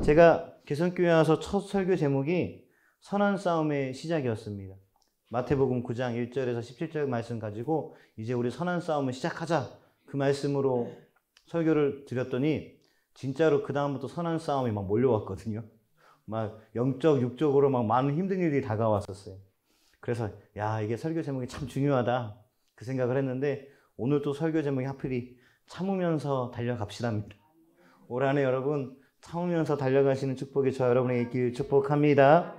제가 개성교회 와서 첫 설교 제목이 선한 싸움의 시작이었습니다. 마태복음 9장 1절에서 17절 말씀 가지고 이제 우리 선한 싸움을 시작하자, 그 말씀으로 설교를 드렸더니 진짜로 그 다음부터 선한 싸움이 막 몰려왔거든요. 막 영적, 육적으로 막 많은 힘든 일들이 다가왔었어요. 그래서 야, 이게 설교 제목이 참 중요하다 그 생각을 했는데, 오늘 또 설교 제목이 하필이 참으면서 달려갑시다입니다. 올 한해 여러분 참으면서 달려가시는 축복이 저 여러분에게 있길 축복합니다.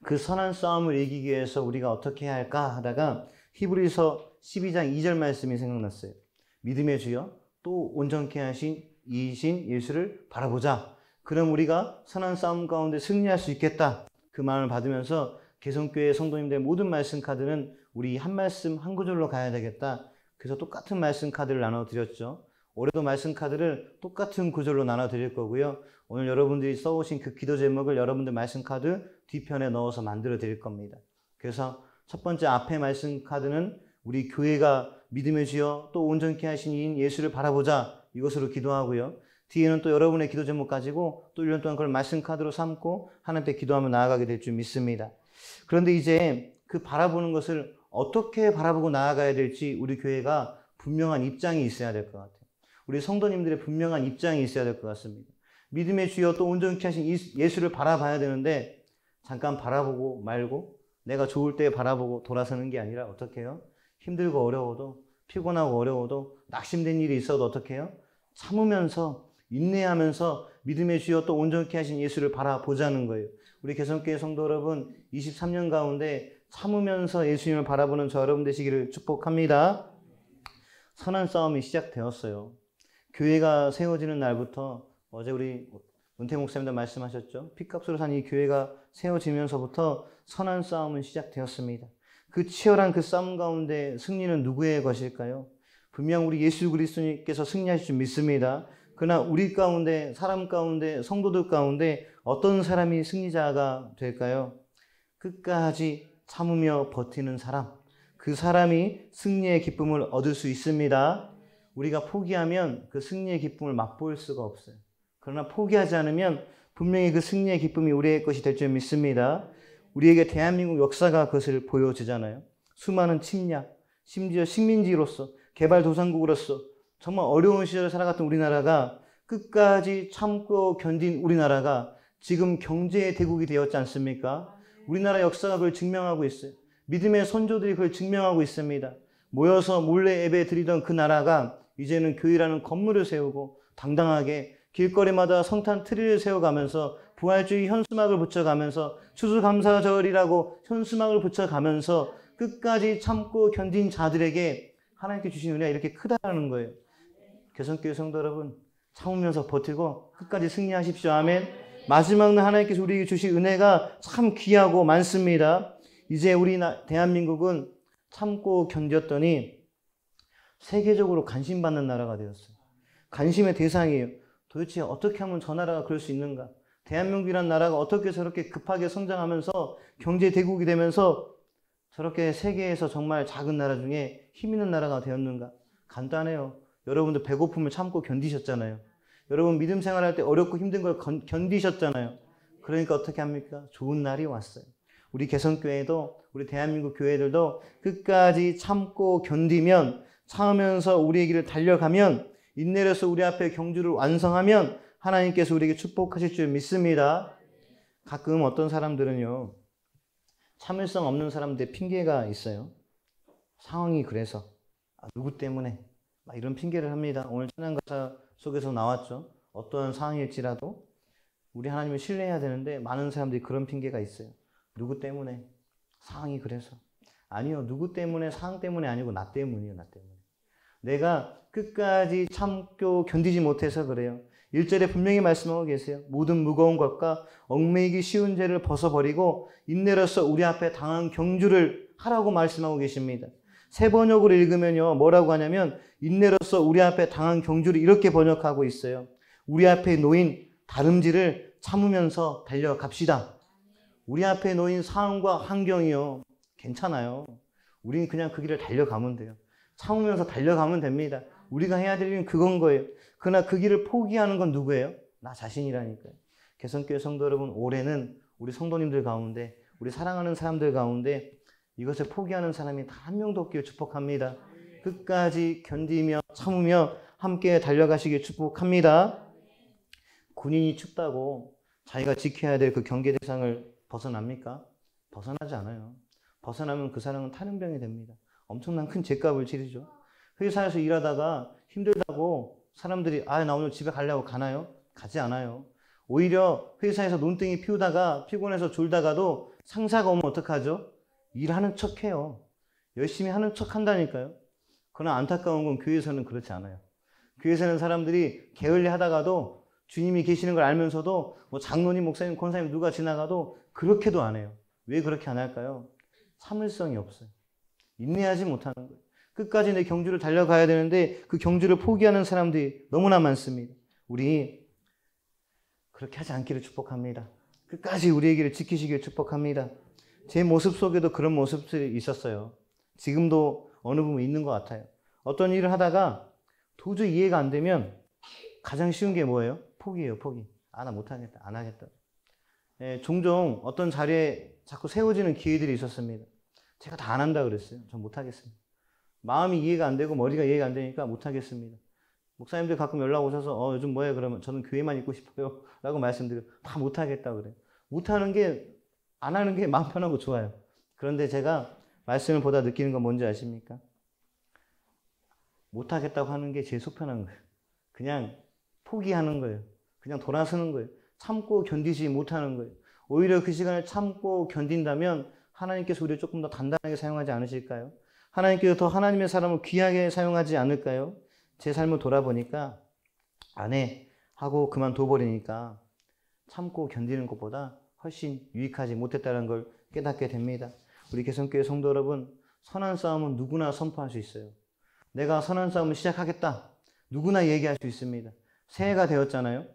그 선한 싸움을 이기기 위해서 우리가 어떻게 해야 할까 하다가 히브리서 12장 2절 말씀이 생각났어요. 믿음의 주여 또 온전케 하신 이이신 예수를 바라보자. 그럼 우리가 선한 싸움 가운데 승리할 수 있겠다. 그 마음을 받으면서 개성교회 성도님들의 모든 말씀 카드는 우리 한 말씀 한 구절로 가야 되겠다. 그래서 똑같은 말씀 카드를 나눠드렸죠. 올해도 말씀 카드를 똑같은 구절로 나눠드릴 거고요. 오늘 여러분들이 써오신 그 기도 제목을 여러분들 말씀 카드 뒤편에 넣어서 만들어 드릴 겁니다. 그래서 첫 번째 앞에 말씀 카드는 우리 교회가 믿음의 주여 또 온전케 하신 이인 예수를 바라보자, 이것으로 기도하고요. 뒤에는 또 여러분의 기도 제목 가지고 또 1년 동안 그걸 말씀 카드로 삼고 하나님께 기도하며 나아가게 될 줄 믿습니다. 그런데 이제 그 바라보는 것을 어떻게 바라보고 나아가야 될지 우리 교회가 분명한 입장이 있어야 될 것 같아요. 우리 성도님들의 분명한 입장이 있어야 될 것 같습니다. 믿음의 주여 또 온전케 하신 예수를 바라봐야 되는데, 잠깐 바라보고 말고 내가 좋을 때 바라보고 돌아서는 게 아니라 어떻게 해요? 힘들고 어려워도, 피곤하고 어려워도, 낙심된 일이 있어도 어떻게 해요? 참으면서 인내하면서 믿음의 주여 또 온전케 하신 예수를 바라보자는 거예요. 우리 개성교회 성도 여러분, 23년 가운데 참으면서 예수님을 바라보는 저 여러분 되시기를 축복합니다. 선한 싸움이 시작되었어요. 교회가 세워지는 날부터, 어제 우리 은퇴 목사님도 말씀하셨죠. 핏값으로 산 이 교회가 세워지면서부터 선한 싸움은 시작되었습니다. 그 치열한 그 싸움 가운데 승리는 누구의 것일까요? 분명 우리 예수 그리스도님께서 승리하실 줄 믿습니다. 그러나 우리 가운데, 사람 가운데, 성도들 가운데 어떤 사람이 승리자가 될까요? 끝까지 참으며 버티는 사람, 그 사람이 승리의 기쁨을 얻을 수 있습니다. 우리가 포기하면 그 승리의 기쁨을 맛볼 수가 없어요. 그러나 포기하지 않으면 분명히 그 승리의 기쁨이 우리의 것이 될 줄 믿습니다. 우리에게 대한민국 역사가 그것을 보여주잖아요. 수많은 침략, 심지어 식민지로서, 개발도상국으로서 정말 어려운 시절을 살아갔던 우리나라가 끝까지 참고 견딘 우리나라가 지금 경제의 대국이 되었지 않습니까? 우리나라 역사가 그걸 증명하고 있어요. 믿음의 선조들이 그걸 증명하고 있습니다. 모여서 몰래 예배 드리던 그 나라가 이제는 교회라는 건물을 세우고 당당하게 길거리마다 성탄 트리를 세워가면서 부활주의 현수막을 붙여가면서 추수감사절이라고 현수막을 붙여가면서 끝까지 참고 견딘 자들에게 하나님께 주신 은혜가 이렇게 크다는 거예요. 개성교회 성도 여러분, 참으면서 버티고 끝까지 승리하십시오. 아멘. 마지막 날 하나님께서 우리에게 주신 은혜가 참 귀하고 많습니다. 이제 우리 대한민국은 참고 견뎠더니 세계적으로 관심받는 나라가 되었어요. 관심의 대상이에요. 도대체 어떻게 하면 저 나라가 그럴 수 있는가? 대한민국이라는 나라가 어떻게 저렇게 급하게 성장하면서 경제 대국이 되면서 저렇게 세계에서 정말 작은 나라 중에 힘 있는 나라가 되었는가? 간단해요. 여러분들 배고픔을 참고 견디셨잖아요. 여러분 믿음 생활할 때 어렵고 힘든 걸 견디셨잖아요. 그러니까 어떻게 합니까? 좋은 날이 왔어요. 우리 개성교회도, 우리 대한민국 교회들도 끝까지 참고 견디면, 참으면서 우리의 길을 달려가면, 인내로서 우리 앞에 경주를 완성하면 하나님께서 우리에게 축복하실 줄 믿습니다. 가끔 어떤 사람들은요, 참을성 없는 사람들의 핑계가 있어요. 상황이 그래서, 누구 때문에 막 이런 핑계를 합니다. 오늘 찬양가사 속에서 나왔죠. 어떤 상황일지라도 우리 하나님을 신뢰해야 되는데 많은 사람들이 그런 핑계가 있어요. 누구 때문에, 상황이 그래서. 아니요, 누구 때문에, 상황 때문에 아니고 나 때문이에요. 나 때문에. 내가 끝까지 참고 견디지 못해서 그래요. 1절에 분명히 말씀하고 계세요. 모든 무거운 것과 얽매이기 쉬운 죄를 벗어버리고 인내로서 우리 앞에 당한 경주를 하라고 말씀하고 계십니다. 새 번역으로 읽으면요, 뭐라고 하냐면 인내로서 우리 앞에 당한 경주를 이렇게 번역하고 있어요. 우리 앞에 놓인 다름질을 참으면서 달려갑시다. 우리 앞에 놓인 상황과 환경이요, 괜찮아요. 우리는 그냥 그 길을 달려가면 돼요. 참으면서 달려가면 됩니다. 우리가 해야 될 일은 그건 거예요. 그러나 그 길을 포기하는 건 누구예요? 나 자신이라니까요. 개성교회 성도 여러분, 올해는 우리 성도님들 가운데, 우리 사랑하는 사람들 가운데 이것을 포기하는 사람이 단 한 명도 없기를 축복합니다. 끝까지 견디며 참으며 함께 달려가시길 축복합니다. 군인이 춥다고 자기가 지켜야 될 그 경계 대상을 벗어납니까? 벗어나지 않아요. 벗어나면 그 사람은 탈영병이 됩니다. 엄청난 큰 죗값을 치르죠. 회사에서 일하다가 힘들다고 사람들이 나 오늘 집에 가려고 가나요? 가지 않아요. 오히려 회사에서 논땡이 피우다가 피곤해서 졸다가도 상사가 오면 어떡하죠? 일하는 척해요. 열심히 하는 척 한다니까요. 그러나 안타까운 건 교회에서는 그렇지 않아요. 교회에서는 사람들이 게을리 하다가도 주님이 계시는 걸 알면서도 뭐 장로님, 목사님, 권사님 누가 지나가도 그렇게도 안 해요. 왜 그렇게 안 할까요? 참을성이 없어요. 인내하지 못하는 거예요. 끝까지 내 경주를 달려가야 되는데 그 경주를 포기하는 사람들이 너무나 많습니다. 우리 그렇게 하지 않기를 축복합니다. 끝까지 우리의 길을 지키시길 축복합니다. 제 모습 속에도 그런 모습들이 있었어요. 지금도 어느 부분 있는 것 같아요. 어떤 일을 하다가 도저히 이해가 안 되면 가장 쉬운 게 뭐예요? 포기예요, 포기. 나 못하겠다, 안 하겠다. 종종 어떤 자리에 자꾸 세워지는 기회들이 있었습니다. 제가 다 안 한다 그랬어요. 전 못하겠습니다. 마음이 이해가 안 되고 머리가 이해가 안 되니까 못하겠습니다. 목사님들 가끔 연락 오셔서 요즘 뭐해? 그러면 저는 교회만 있고 싶어요 라고 말씀드려요. 다 못하겠다 그래요. 못하는 게, 안 하는 게 마음 편하고 좋아요. 그런데 제가 말씀을 보다 느끼는 건 뭔지 아십니까? 못하겠다고 하는 게 제일 속편한 거예요. 그냥 포기하는 거예요. 그냥 돌아서는 거예요. 참고 견디지 못하는 거예요. 오히려 그 시간을 참고 견딘다면 하나님께서 우리를 조금 더 단단하게 사용하지 않으실까요? 하나님께서 더 하나님의 사람을 귀하게 사용하지 않을까요? 제 삶을 돌아보니까 안 해 하고 그만둬버리니까 참고 견디는 것보다 훨씬 유익하지 못했다는 걸 깨닫게 됩니다. 우리 개성교회 성도 여러분, 선한 싸움은 누구나 선포할 수 있어요. 내가 선한 싸움을 시작하겠다. 누구나 얘기할 수 있습니다. 새해가 되었잖아요.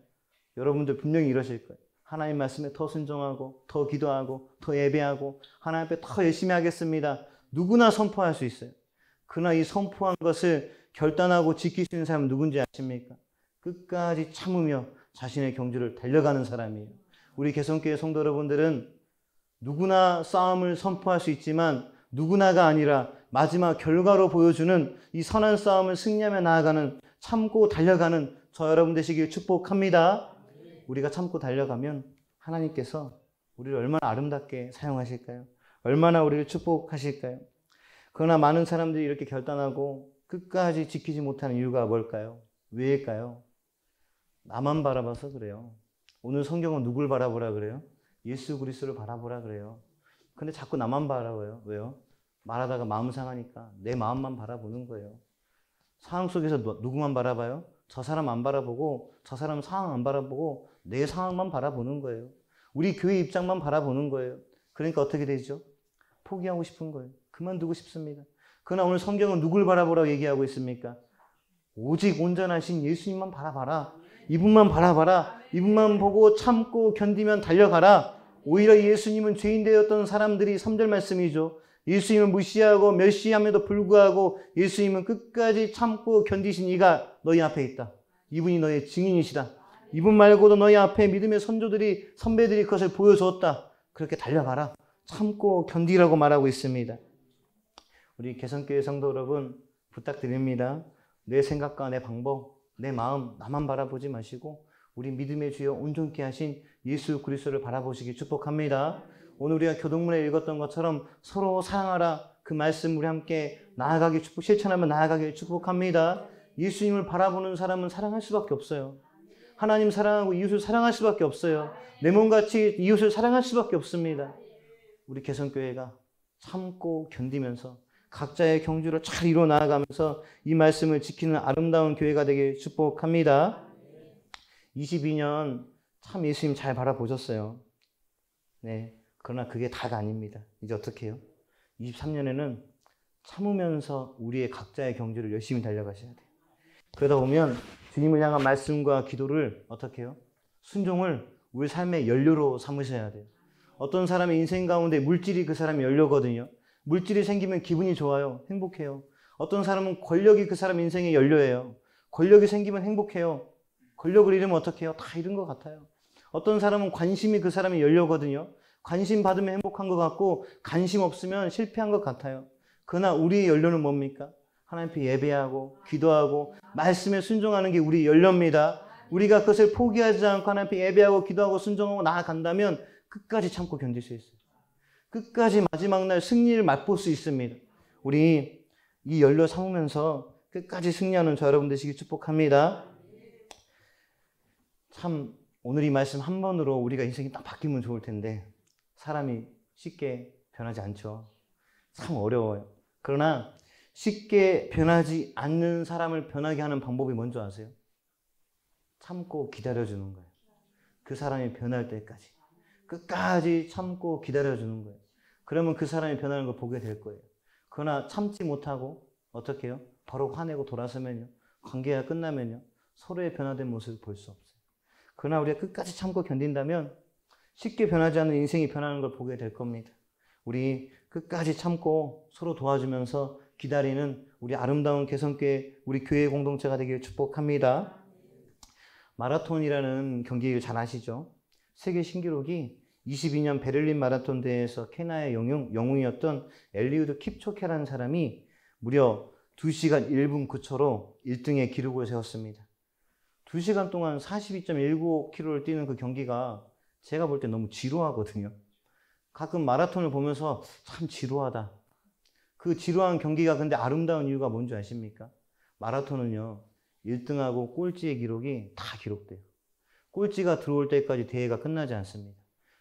여러분들 분명히 이러실 거예요. 하나님 말씀에 더 순종하고 더 기도하고 더 예배하고 하나님 앞에 더 열심히 하겠습니다. 누구나 선포할 수 있어요. 그러나 이 선포한 것을 결단하고 지킬 수 있는 사람은 누군지 아십니까? 끝까지 참으며 자신의 경주를 달려가는 사람이에요. 우리 개성교회 성도 여러분들은 누구나 싸움을 선포할 수 있지만 누구나가 아니라 마지막 결과로 보여주는 이 선한 싸움을 승리하며 나아가는 참고 달려가는 저 여러분 되시길 축복합니다. 우리가 참고 달려가면 하나님께서 우리를 얼마나 아름답게 사용하실까요? 얼마나 우리를 축복하실까요? 그러나 많은 사람들이 이렇게 결단하고 끝까지 지키지 못하는 이유가 뭘까요? 왜일까요? 나만 바라봐서 그래요. 오늘 성경은 누굴 바라보라 그래요? 예수 그리스도를 바라보라 그래요. 근데 자꾸 나만 바라봐요. 왜요? 말하다가 마음 상하니까 내 마음만 바라보는 거예요. 상황 속에서 누구만 바라봐요? 저 사람 안 바라보고 저 사람 상황 안 바라보고 내 상황만 바라보는 거예요. 우리 교회 입장만 바라보는 거예요. 그러니까 어떻게 되죠? 포기하고 싶은 거예요. 그만두고 싶습니다. 그러나 오늘 성경은 누굴 바라보라고 얘기하고 있습니까? 오직 온전하신 예수님만 바라봐라. 이분만 바라봐라. 이분만 보고 참고 견디면 달려가라. 오히려 예수님은 죄인 되었던 사람들이 3절 말씀이죠. 예수님을 무시하고 멸시함에도 불구하고 예수님은 끝까지 참고 견디신 이가 너희 앞에 있다. 이분이 너의 증인이시다. 이분 말고도 너희 앞에 믿음의 선배들이 그것을 보여주었다. 그렇게 달려가라. 참고 견디라고 말하고 있습니다. 우리 개성교회 성도 여러분 부탁드립니다. 내 생각과 내 방법, 내 마음 나만 바라보지 마시고 우리 믿음의 주여 온전케 하신 예수 그리스도를 바라보시기 축복합니다. 오늘 우리가 교동문에 읽었던 것처럼 서로 사랑하라 그 말씀 우리 함께 나아가기 실천하며 나아가길 축복합니다. 예수님을 바라보는 사람은 사랑할 수밖에 없어요. 하나님 사랑하고 이웃을 사랑할 수밖에 없어요. 내 몸같이 이웃을 사랑할 수밖에 없습니다. 우리 개성교회가 참고 견디면서 각자의 경주를 잘 이루어 나아가면서 이 말씀을 지키는 아름다운 교회가 되길 축복합니다. 22년 참 예수님 잘 바라보셨어요. 네. 그러나 그게 다가 아닙니다. 이제 어떻게 해요? 23년에는 참으면서 우리의 각자의 경주를 열심히 달려가셔야 돼요. 그러다 보면 주님을 향한 말씀과 기도를 어떻게 해요? 순종을 우리 삶의 연료로 삼으셔야 돼요. 어떤 사람의 인생 가운데 물질이 그 사람의 연료거든요. 물질이 생기면 기분이 좋아요. 행복해요. 어떤 사람은 권력이 그 사람 인생의 연료예요. 권력이 생기면 행복해요. 권력을 잃으면 어떻게 해요? 다 잃은 것 같아요. 어떤 사람은 관심이 그 사람이 열려거든요. 관심 받으면 행복한 것 같고 관심 없으면 실패한 것 같아요. 그러나 우리의 연료는 뭡니까? 하나님 앞에 예배하고 기도하고 말씀에 순종하는 게 우리의 연료입니다. 우리가 그것을 포기하지 않고 하나님 앞에 예배하고 기도하고 순종하고 나아간다면 끝까지 참고 견딜 수 있어요. 끝까지 마지막 날 승리를 맛볼 수 있습니다. 우리 이 연료 삼으면서 끝까지 승리하는 저 여러분 되시길 축복합니다. 참 오늘 이 말씀 한 번으로 우리가 인생이 딱 바뀌면 좋을 텐데 사람이 쉽게 변하지 않죠. 참 어려워요. 그러나 쉽게 변하지 않는 사람을 변하게 하는 방법이 뭔지 아세요? 참고 기다려주는 거예요. 그 사람이 변할 때까지. 끝까지 참고 기다려주는 거예요. 그러면 그 사람이 변하는 걸 보게 될 거예요. 그러나 참지 못하고 어떻게 해요? 바로 화내고 돌아서면요. 관계가 끝나면요. 서로의 변화된 모습을 볼 수 없어요. 그러나 우리가 끝까지 참고 견딘다면 쉽게 변하지 않는 인생이 변하는 걸 보게 될 겁니다. 우리 끝까지 참고 서로 도와주면서 기다리는 우리 아름다운 개성교회 우리 교회 공동체가 되기를 축복합니다. 마라톤이라는 경기를 잘 아시죠? 세계 신기록이 22년 베를린 마라톤 대회에서 케냐의 영웅이었던 엘리우드 킵초케라는 사람이 무려 2시간 1분 9초로 1등의 기록을 세웠습니다. 2시간 동안 42.195km를 뛰는 그 경기가 제가 볼 때 너무 지루하거든요. 가끔 마라톤을 보면서 참 지루하다. 그 지루한 경기가 근데 아름다운 이유가 뭔지 아십니까? 마라톤은요. 1등하고 꼴찌의 기록이 다 기록돼요. 꼴찌가 들어올 때까지 대회가 끝나지 않습니다.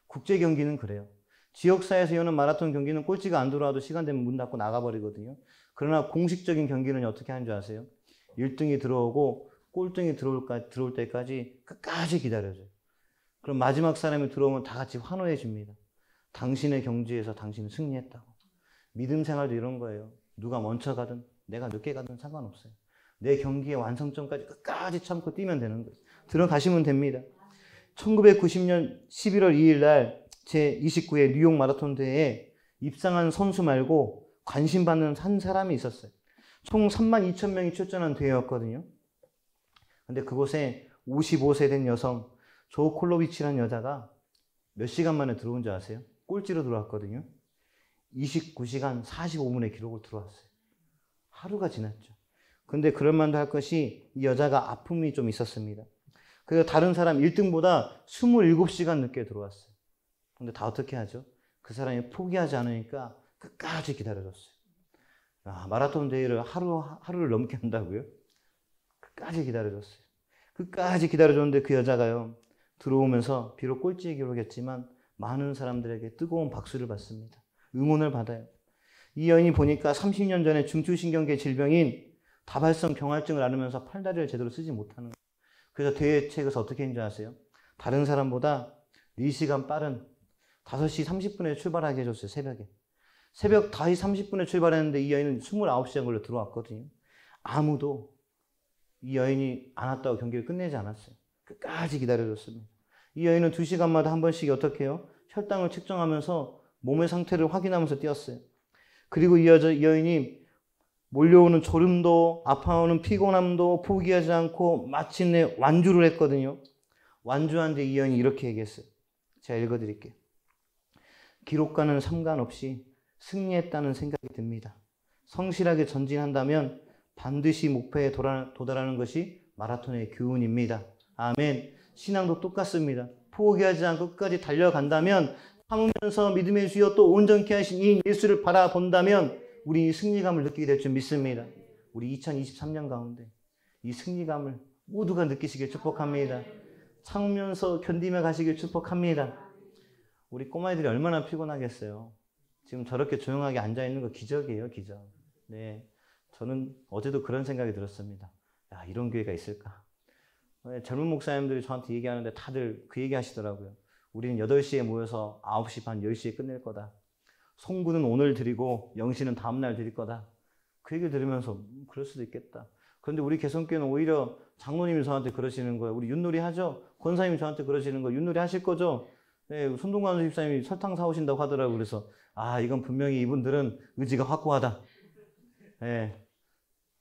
국제 경기는 그래요. 지역사회에서 여는 마라톤 경기는 꼴찌가 안 들어와도 시간 되면 문 닫고 나가버리거든요. 그러나 공식적인 경기는 어떻게 하는 줄 아세요? 1등이 들어오고 꼴등이 들어올 때까지 끝까지 기다려줘요. 그럼 마지막 사람이 들어오면 다 같이 환호해 줍니다. 당신의 경주에서 당신은 승리했다고. 믿음 생활도 이런 거예요. 누가 먼저 가든 내가 늦게 가든 상관없어요. 내 경기의 완성점까지 끝까지 참고 뛰면 되는 거예요. 들어가시면 됩니다. 1990년 11월 2일 날 제29회 뉴욕 마라톤 대회에 입상한 선수 말고 관심 받는 한 사람이 있었어요. 총 32,000명이 출전한 대회였거든요. 근데 그곳에 55세 된 여성 조 콜로비치라는 여자가 몇 시간 만에 들어온 줄 아세요? 꼴찌로 들어왔거든요. 29시간 45분의 기록을 들어왔어요. 하루가 지났죠. 근데 그럴 만도 할 것이 이 여자가 아픔이 좀 있었습니다. 그래서 다른 사람 1등보다 27시간 늦게 들어왔어요. 근데 다 어떻게 하죠? 그 사람이 포기하지 않으니까 끝까지 기다려줬어요. 마라톤 대회를 하루를 넘게 한다고요? 끝까지 기다려줬어요. 끝까지 기다려줬는데 그 여자가요. 들어오면서 비록 꼴찌의 기록했지만 많은 사람들에게 뜨거운 박수를 받습니다. 응원을 받아요. 이 여인이 보니까 30년 전에 중추신경계 질병인 다발성 경화증을 앓으면서 팔다리를 제대로 쓰지 못하는 거예요. 그래서 대회책에서 어떻게 했는지 아세요? 다른 사람보다 4시간 빠른 5시 30분에 출발하게 해줬어요. 새벽 5시 30분에 출발했는데 이 여인은 29시간 걸려 들어왔거든요. 아무도 이 여인이 안 왔다고 경기를 끝내지 않았어요. 끝까지 기다려줬습니다. 이 여인은 2시간마다 한 번씩 어떻게 해요? 혈당을 측정하면서 몸의 상태를 확인하면서 뛰었어요. 그리고 이 여인이 몰려오는 졸음도 아파오는 피곤함도 포기하지 않고 마침내 완주를 했거든요. 완주한 뒤 이 여인이 이렇게 얘기했어요. 제가 읽어드릴게요. 기록과는 상관없이 승리했다는 생각이 듭니다. 성실하게 전진한다면 반드시 목표에 도달하는 것이 마라톤의 교훈입니다. 아멘. 신앙도 똑같습니다. 포기하지 않고 끝까지 달려간다면 참으면서 믿음의 주여 또 온전케 하신 이 예수를 바라본다면 우리 승리감을 느끼게 될 줄 믿습니다. 우리 2023년 가운데 이 승리감을 모두가 느끼시길 축복합니다. 참으면서 견디며 가시길 축복합니다. 우리 꼬마애들이 얼마나 피곤하겠어요. 지금 저렇게 조용하게 앉아있는 거 기적이에요, 기적. 네, 저는 어제도 그런 생각이 들었습니다. 야, 이런 교회가 있을까? 젊은 목사님들이 저한테 얘기하는데 다들 그 얘기 하시더라고요. 우리는 8시에 모여서 9시 반, 10시에 끝낼 거다. 송구는 오늘 드리고 영시는 다음날 드릴 거다. 그 얘기를 들으면서 그럴 수도 있겠다. 그런데 우리 개성교회는 오히려 장로님이 저한테 그러시는 거예요. 우리 윷놀이 하죠? 권사님이 저한테 그러시는 거예요. 윷놀이 하실 거죠? 네, 손동관 집사님이 설탕 사오신다고 하더라고요. 그래서 이건 분명히 이분들은 의지가 확고하다. 네,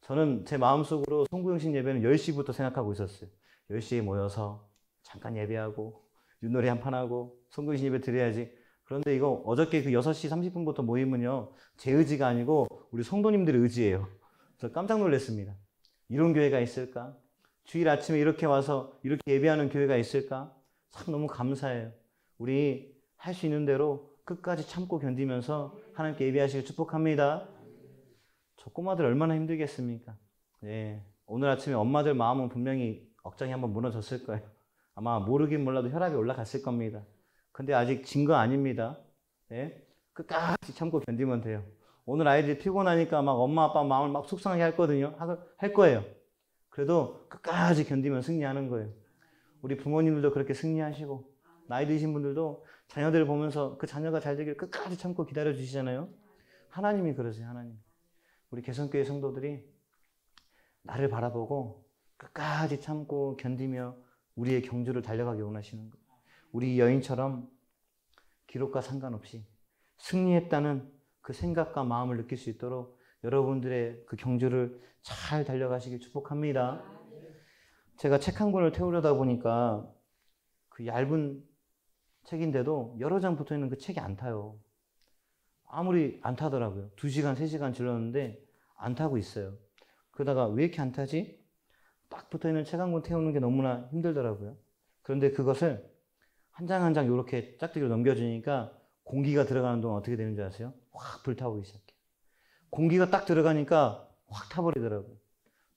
저는 제 마음속으로 송구영신 예배는 10시부터 생각하고 있었어요. 10시에 모여서 잠깐 예배하고 윷놀이 한 판 하고 성교신 예배 드려야지. 그런데 이거 어저께 그 6시 30분부터 모임은요, 제 의지가 아니고 우리 성도님들의 의지예요. 그래서 깜짝 놀랐습니다. 이런 교회가 있을까? 주일 아침에 이렇게 와서 이렇게 예배하는 교회가 있을까? 참 너무 감사해요. 우리 할 수 있는 대로 끝까지 참고 견디면서 하나님께 예배하시길 축복합니다. 저 꼬마들 얼마나 힘들겠습니까? 예, 오늘 아침에 엄마들 마음은 분명히 억장이 한번 무너졌을 거예요. 아마 모르긴 몰라도 혈압이 올라갔을 겁니다. 근데 아직 진 거 아닙니다. 예? 끝까지 참고 견디면 돼요. 오늘 아이들이 피곤하니까 막 엄마 아빠 마음을 막 속상하게 할 거예요. 그래도 끝까지 견디면 승리하는 거예요. 우리 부모님들도 그렇게 승리하시고, 나이 드신 분들도 자녀들을 보면서 그 자녀가 잘 되길 끝까지 참고 기다려 주시잖아요. 하나님이 그러세요, 하나님. 우리 개성교회 성도들이 나를 바라보고 끝까지 참고 견디며 우리의 경주를 달려가기 원하시는 거예요. 우리 여인처럼 기록과 상관없이 승리했다는 그 생각과 마음을 느낄 수 있도록 여러분들의 그 경주를 잘 달려가시길 축복합니다. 제가 책 한 권을 태우려다 보니까 그 얇은 책인데도 여러 장 붙어 있는 그 책이 안 타요. 아무리 안 타더라고요. 2시간, 3시간 질렀는데 안 타고 있어요. 그러다가 왜 이렇게 안 타지? 딱 붙어 있는 책 한 권 태우는 게 너무나 힘들더라고요. 그런데 그것을 한 장 한 장 이렇게 짝대기로 넘겨주니까 공기가 들어가는 동안 어떻게 되는 줄 아세요? 확 불타오르기 시작해요. 공기가 딱 들어가니까 확 타버리더라고요.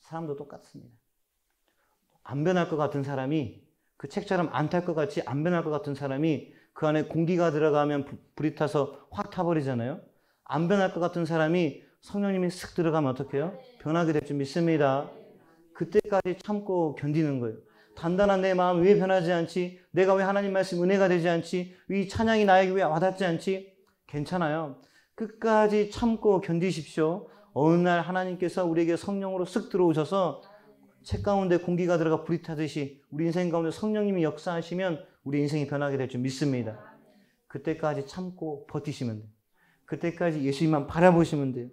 사람도 똑같습니다. 안 변할 것 같은 사람이, 그 책처럼 안 탈 것 같이 안 변할 것 같은 사람이 그 안에 공기가 들어가면 불이 타서 확 타버리잖아요. 안 변할 것 같은 사람이 성령님이 쓱 들어가면 어떻게 해요? 변하게 될 줄 믿습니다. 그때까지 참고 견디는 거예요. 단단한 내 마음 왜 변하지 않지? 내가 왜 하나님 말씀 은혜가 되지 않지? 이 찬양이 나에게 왜 와닿지 않지? 괜찮아요. 끝까지 참고 견디십시오. 어느 날 하나님께서 우리에게 성령으로 쓱 들어오셔서 책 가운데 공기가 들어가 불이 타듯이 우리 인생 가운데 성령님이 역사하시면 우리 인생이 변하게 될 줄 믿습니다. 그때까지 참고 버티시면 돼요. 그때까지 예수님만 바라보시면 돼요.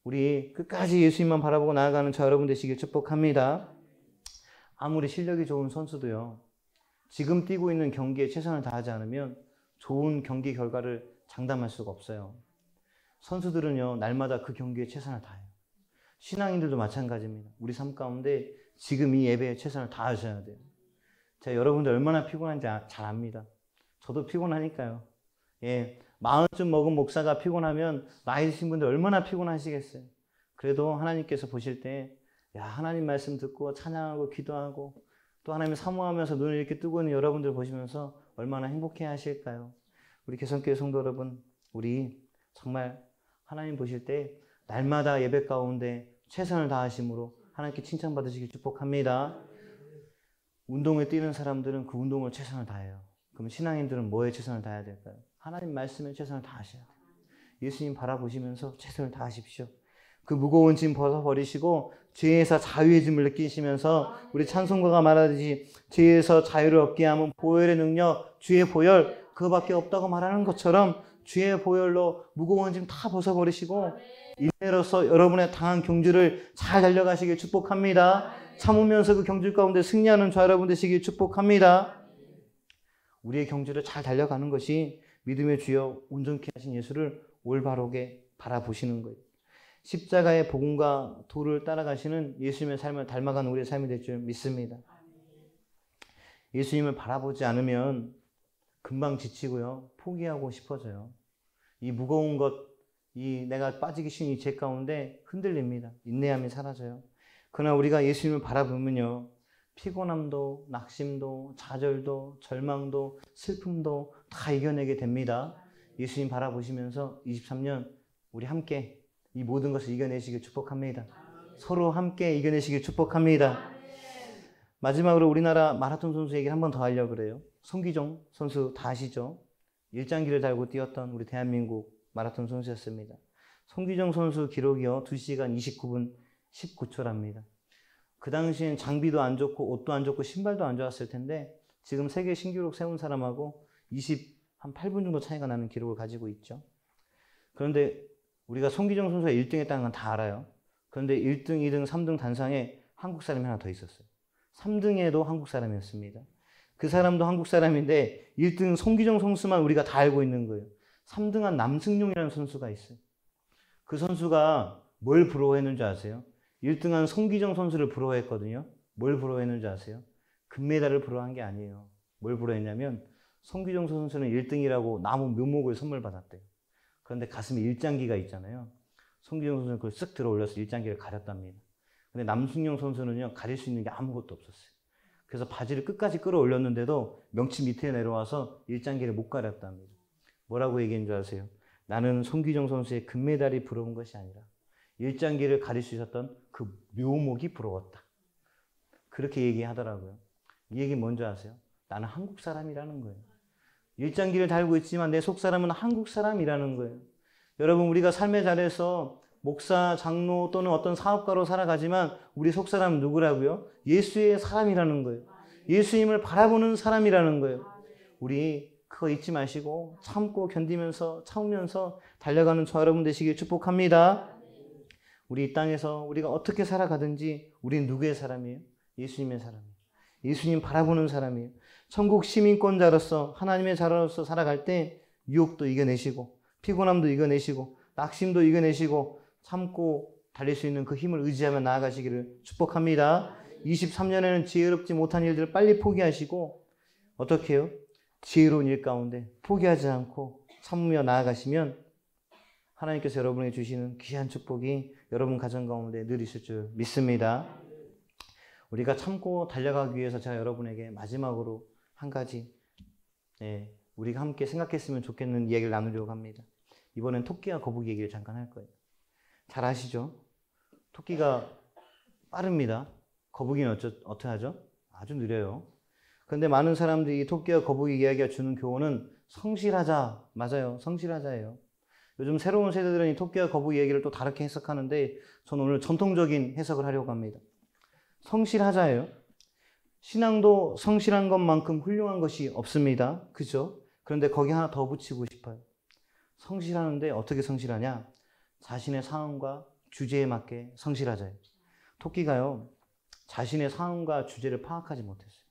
우리 끝까지 예수님만 바라보고 나아가는 저 여러분 되시길 축복합니다. 아무리 실력이 좋은 선수도요, 지금 뛰고 있는 경기에 최선을 다하지 않으면 좋은 경기 결과를 장담할 수가 없어요. 선수들은요, 날마다 그 경기에 최선을 다해요. 신앙인들도 마찬가지입니다. 우리 삶 가운데 지금 이 예배에 최선을 다하셔야 돼요. 제가 여러분들 얼마나 피곤한지 잘 압니다. 저도 피곤하니까요. 예, 40쯤 먹은 목사가 피곤하면 나이 드신 분들 얼마나 피곤하시겠어요. 그래도 하나님께서 보실 때, 야, 하나님 말씀 듣고 찬양하고 기도하고 또 하나님 사모하면서 눈을 이렇게 뜨고 있는 여러분들 보시면서 얼마나 행복해 하실까요? 우리 개성교회 성도 여러분, 우리 정말 하나님 보실 때 날마다 예배 가운데 최선을 다하심으로 하나님께 칭찬받으시길 축복합니다. 운동에 뛰는 사람들은 그 운동을 최선을 다해요. 그럼 신앙인들은 뭐에 최선을 다해야 될까요? 하나님 말씀에 최선을 다하셔야 돼요. 예수님 바라보시면서 최선을 다하십시오. 그 무거운 짐 벗어버리시고 죄에서 자유의 짐을 느끼시면서 우리 찬송가가 말하듯이 죄에서 자유를 얻게 하면 보혈의 능력, 주의 보혈 그거밖에 없다고 말하는 것처럼 주의 보혈로 무거운 짐 다 벗어버리시고 인내로서 여러분의 당한 경주를 잘 달려가시길 축복합니다. 참으면서 그 경주 가운데 승리하는 저 여러분 되시길 축복합니다. 우리의 경주를 잘 달려가는 것이 믿음의 주여 온전케 하신 예수를 올바르게 바라보시는 거예요. 십자가의 복음과 도를 따라가시는 예수님의 삶을 닮아가는 우리의 삶이 될 줄 믿습니다. 예수님을 바라보지 않으면 금방 지치고요. 포기하고 싶어져요. 이 무거운 것, 이 내가 빠지기 쉬운 이 죄 가운데 흔들립니다. 인내함이 사라져요. 그러나 우리가 예수님을 바라보면요. 피곤함도, 낙심도, 좌절도, 절망도, 슬픔도 다 이겨내게 됩니다. 예수님 바라보시면서 23년 우리 함께 이 모든 것을 이겨내시길 축복합니다. 서로 함께 이겨내시길 축복합니다. 마지막으로 우리나라 마라톤 선수 얘기를 한 번 더 하려고 그래요. 송기종 선수 다 아시죠? 일장기를 달고 뛰었던 우리 대한민국 마라톤 선수였습니다. 송기종 선수 기록이요. 2시간 29분 19초랍니다. 그 당시엔 장비도 안 좋고 옷도 안 좋고 신발도 안 좋았을 텐데 지금 세계 신기록 세운 사람하고 28분 정도 차이가 나는 기록을 가지고 있죠. 그런데 우리가 송기종 선수가 1등 했다는 건 다 알아요. 그런데 1등, 2등, 3등 단상에 한국 사람이 하나 더 있었어요. 3등에도 한국 사람이었습니다. 그 사람도 한국 사람인데 1등 송기정 선수만 우리가 다 알고 있는 거예요. 3등한 남승용이라는 선수가 있어요. 그 선수가 뭘 부러워했는지 아세요? 1등한 송기정 선수를 부러워했거든요. 뭘 부러워했는지 아세요? 금메달을 부러워한 게 아니에요. 뭘 부러워했냐면 송기정 선수는 1등이라고 나무 묘목을 선물 받았대요. 그런데 가슴에 일장기가 있잖아요. 송기정 선수는 그걸 쓱 들어 올려서 일장기를 가렸답니다. 근데 남승용 선수는요, 가릴 수 있는 게 아무것도 없었어요. 그래서 바지를 끝까지 끌어올렸는데도 명치 밑에 내려와서 일장기를 못 가렸답니다. 뭐라고 얘기한 줄 아세요? 나는 송기정 선수의 금메달이 부러운 것이 아니라 일장기를 가릴 수 있었던 그 묘목이 부러웠다. 그렇게 얘기하더라고요. 이 얘기 뭔지 아세요? 나는 한국 사람이라는 거예요. 일장기를 달고 있지만 내 속사람은 한국 사람이라는 거예요. 여러분, 우리가 삶의 자리에서 목사, 장로 또는 어떤 사업가로 살아가지만 우리 속사람은 누구라고요? 예수의 사람이라는 거예요. 예수님을 바라보는 사람이라는 거예요. 우리 그거 잊지 마시고 참고 견디면서 참으면서 달려가는 저 여러분 되시길 축복합니다. 우리 이 땅에서 우리가 어떻게 살아가든지 우리는 누구의 사람이에요? 예수님의 사람이에요. 예수님 바라보는 사람이에요. 천국 시민권자로서 하나님의 자녀로서 살아갈 때 유혹도 이겨내시고 피곤함도 이겨내시고 낙심도 이겨내시고 참고 달릴 수 있는 그 힘을 의지하며 나아가시기를 축복합니다. 23년에는 지혜롭지 못한 일들을 빨리 포기하시고 어떻게 해요? 지혜로운 일 가운데 포기하지 않고 참으며 나아가시면 하나님께서 여러분에게 주시는 귀한 축복이 여러분 가정 가운데 늘 있을 줄 믿습니다. 우리가 참고 달려가기 위해서 제가 여러분에게 마지막으로 한 가지 우리가 함께 생각했으면 좋겠는 이야기를 나누려고 합니다. 이번엔 토끼와 거북이 얘기를 잠깐 할 거예요. 잘 아시죠? 토끼가 빠릅니다. 거북이는 어떻게 하죠? 아주 느려요. 그런데 많은 사람들이 이 토끼와 거북이 이야기가 주는 교훈은 성실하자. 맞아요. 성실하자예요. 요즘 새로운 세대들은 이 토끼와 거북이 얘기를 또 다르게 해석하는데 저는 오늘 전통적인 해석을 하려고 합니다. 성실하자예요. 신앙도 성실한 것만큼 훌륭한 것이 없습니다. 그죠? 그런데 거기 하나 더 붙이고 싶어요. 성실하는데 어떻게 성실하냐? 자신의 상황과 주제에 맞게 성실하자예요. 토끼가요, 자신의 상황과 주제를 파악하지 못했어요.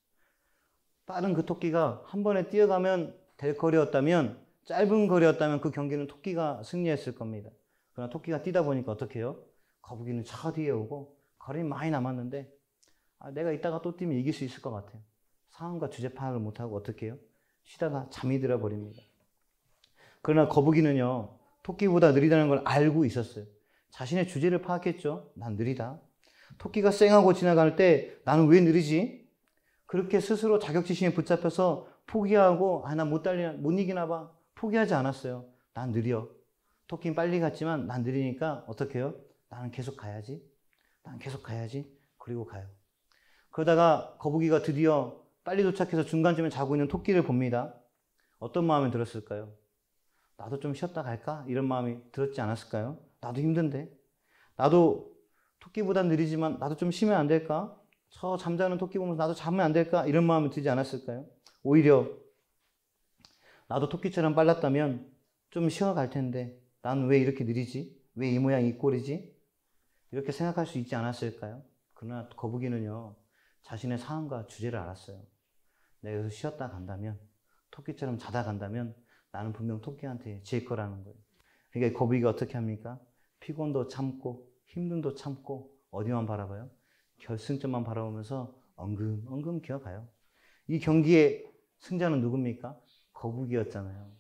빠른 그 토끼가 한 번에 뛰어가면 될 거리였다면, 짧은 거리였다면 그 경기는 토끼가 승리했을 겁니다. 그러나 토끼가 뛰다 보니까 어떻게 해요? 거북이는 저 뒤에 오고 거리는 많이 남았는데 내가 이따가 또 뛰면 이길 수 있을 것 같아요. 상황과 주제 파악을 못하고 어떻게 해요? 쉬다가 잠이 들어버립니다. 그러나 거북이는요, 토끼보다 느리다는 걸 알고 있었어요. 자신의 주제를 파악했죠. 난 느리다. 토끼가 쌩하고 지나갈 때 나는 왜 느리지? 그렇게 스스로 자격지심에 붙잡혀서 포기하고 난 못 이기나 봐. 포기하지 않았어요. 난 느려. 토끼는 빨리 갔지만 난 느리니까 어떻게 해요? 나는 계속 가야지. 난 계속 가야지. 그리고 가요. 그러다가 거북이가 드디어 빨리 도착해서 중간쯤에 자고 있는 토끼를 봅니다. 어떤 마음이 들었을까요? 나도 좀 쉬었다 갈까? 이런 마음이 들었지 않았을까요? 나도 힘든데. 나도 토끼보단 느리지만 나도 좀 쉬면 안 될까? 저 잠자는 토끼 보면서 나도 자면 안 될까? 이런 마음이 들지 않았을까요? 오히려 나도 토끼처럼 빨랐다면 좀 쉬어갈 텐데 나는 왜 이렇게 느리지? 왜 이 모양 이 꼴이지? 이렇게 생각할 수 있지 않았을까요? 그러나 거북이는요, 자신의 상황과 주제를 알았어요. 내가 여기서 쉬었다 간다면, 토끼처럼 자다 간다면 나는 분명 토끼한테 질 거라는 거예요. 그러니까 거북이가 어떻게 합니까? 피곤도 참고 힘듦도 참고 어디만 바라봐요? 결승점만 바라보면서 엉금 기어가요. 이 경기의 승자는 누굽니까? 거북이였잖아요.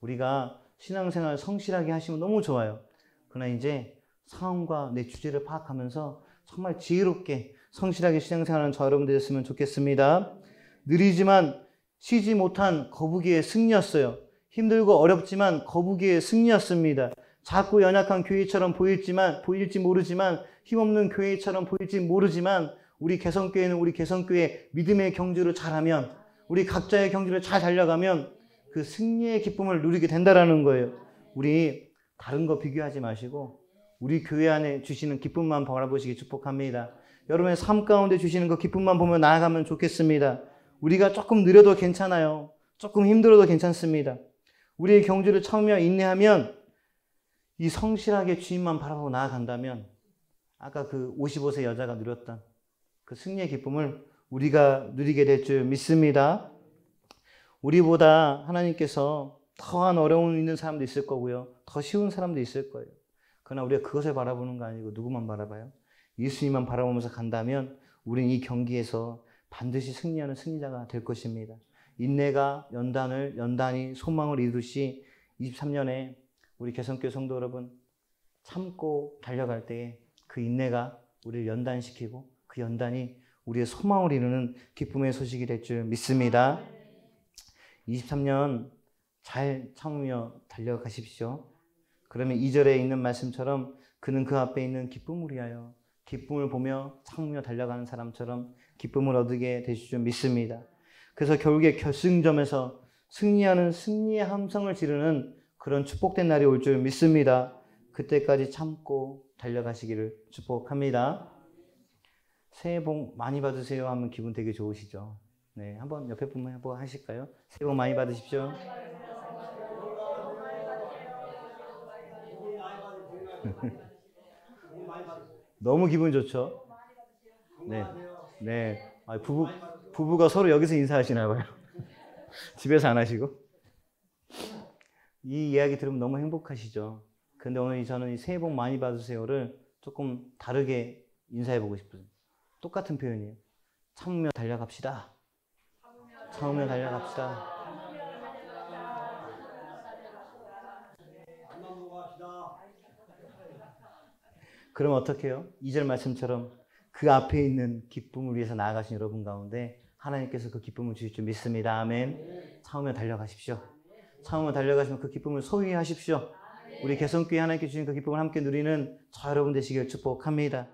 우리가 신앙생활 성실하게 하시면 너무 좋아요. 그러나 이제 상황과 내 주제를 파악하면서 정말 지혜롭게 성실하게 신앙생활하는 저 여러분 되셨으면 좋겠습니다. 느리지만 쉬지 못한 거북이의 승리였어요. 힘들고 어렵지만 거북이의 승리였습니다. 작고 연약한 교회처럼 보일지 모르지만, 힘없는 교회처럼 보일지 모르지만, 우리 개성교회는 우리 개성교회 믿음의 경주를 잘하면, 우리 각자의 경주를 잘 달려가면 그 승리의 기쁨을 누리게 된다라는 거예요. 우리 다른 거 비교하지 마시고 우리 교회 안에 주시는 기쁨만 바라보시기 축복합니다. 여러분의 삶 가운데 주시는 그 기쁨만 보며 나아가면 좋겠습니다. 우리가 조금 느려도 괜찮아요. 조금 힘들어도 괜찮습니다. 우리의 경주를 참으며 인내하면 이 성실하게 주님만 바라보고 나아간다면 아까 그 55세 여자가 누렸던 그 승리의 기쁨을 우리가 누리게 될 줄 믿습니다. 우리보다 하나님께서 더한 어려움 있는 사람도 있을 거고요. 더 쉬운 사람도 있을 거예요. 그러나 우리가 그것을 바라보는 거 아니고 누구만 바라봐요? 예수님만 바라보면서 간다면 우리는 이 경기에서 반드시 승리하는 승리자가 될 것입니다. 인내가 연단이 소망을 이루듯이 23년에 우리 개성교회 성도 여러분 참고 달려갈 때에 그 인내가 우리를 연단시키고 그 연단이 우리의 소망을 이루는 기쁨의 소식이 될 줄 믿습니다. 23년 잘 참으며 달려가십시오. 그러면 2절에 있는 말씀처럼 그는 그 앞에 있는 기쁨을 위하여 기쁨을 보며 참으며 달려가는 사람처럼 기쁨을 얻게 되실 줄 믿습니다. 그래서 결국에 결승점에서 승리하는 승리의 함성을 지르는 그런 축복된 날이 올 줄 믿습니다. 그때까지 참고 달려가시기를 축복합니다. 새해 복 많이 받으세요 하면 기분 되게 좋으시죠? 네, 한번 옆에 분만 한번 하실까요? 새해 복 많이 받으십시오. 너무 기분 좋죠? 네, 네. 부부가 서로 여기서 인사하시나 봐요. 집에서 안 하시고. 이 이야기 들으면 너무 행복하시죠? 근데 오늘 저는 이 새해 복 많이 받으세요를 조금 다르게 인사해보고 싶어요. 똑같은 표현이에요. 참으며 달려갑시다. 참으며 달려갑시다. 그럼 어떻게 해요? 2절 말씀처럼 그 앞에 있는 기쁨을 위해서 나아가신 여러분 가운데 하나님께서 그 기쁨을 주실 줄 믿습니다. 아멘. 참으며 달려가십시오. 참으며 달려가시면 그 기쁨을 소유하십시오. 우리 개성교회 하나님께 주신 그 기쁨을 함께 누리는 저 여러분 되시길 축복합니다.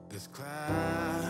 This cloud